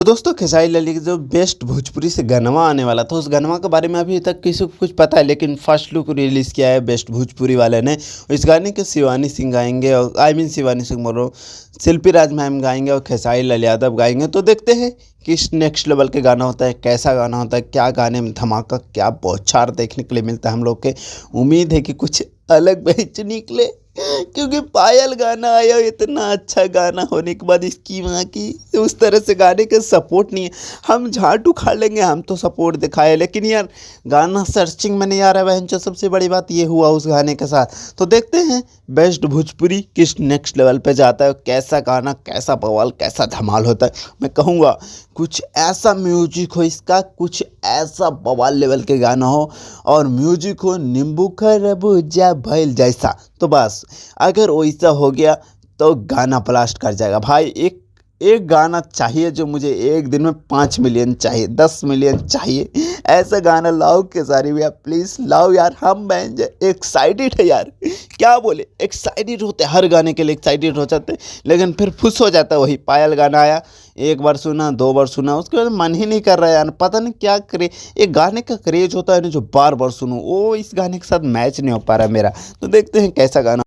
तो दोस्तों खेसारी लाल के जो बेस्ट भोजपुरी से गानवा आने वाला था, उस गानवा के बारे में अभी तक किसी को कुछ पता है, लेकिन फर्स्ट लुक रिलीज़ किया है बेस्ट भोजपुरी वाले ने। इस गाने को शिवानी सिंह गाएंगे, और शिवानी सिंह बोल रहा हूँ, शिल्पी राज मैम गाएंगे और खेसारी लाल यादव गाएंगे। तो देखते हैं किस नेक्स्ट लेवल के गाना होता है, कैसा गाना होता है, क्या गाने में धमाका, क्या बौछार देखने के लिए मिलता है हम लोग के। उम्मीद है कि कुछ अलग बेच निकले, क्योंकि पायल गाना आया, इतना अच्छा गाना होने के बाद इसकी वहाँ की उस तरह से गाने का सपोर्ट नहीं है। हम झाट उखाड़ लेंगे, हम तो सपोर्ट दिखाए, लेकिन यार गाना सर्चिंग में नहीं आ रहा है बहन। जो सबसे बड़ी बात ये हुआ उस गाने के साथ। तो देखते हैं बेस्ट भोजपुरी किस नेक्स्ट लेवल पे जाता है, कैसा गाना, कैसा बवाल, कैसा धमाल होता है। मैं कहूँगा कुछ ऐसा म्यूजिक हो इसका, कुछ ऐसा बवाल लेवल के गाना हो, और म्यूजिक हो नींबू खरबूजा भइल जैसा। तो बस अगर वैसा हो गया तो गाना ब्लास्ट कर जाएगा भाई। एक गाना चाहिए जो मुझे एक दिन में 5 मिलियन चाहिए, 10 मिलियन चाहिए। ऐसा गाना लाओ खेसारी भैया, प्लीज़ लाओ यार। हम बहन एक्साइटेड है यार, क्या बोले, एक्साइटेड होते, हर गाने के लिए एक्साइटेड हो जाते, लेकिन फिर खुश हो जाता है। वही पायल गाना आया, एक बार सुना, 2 बार सुना, उसके बाद मन ही नहीं कर रहा है यार। पता नहीं क्या करे, एक गाने का क्रेज होता है ना जो बार बार सुनो, वो इस गाने के साथ मैच नहीं हो पा रहा है मेरा। तो देखते हैं कैसा गाना।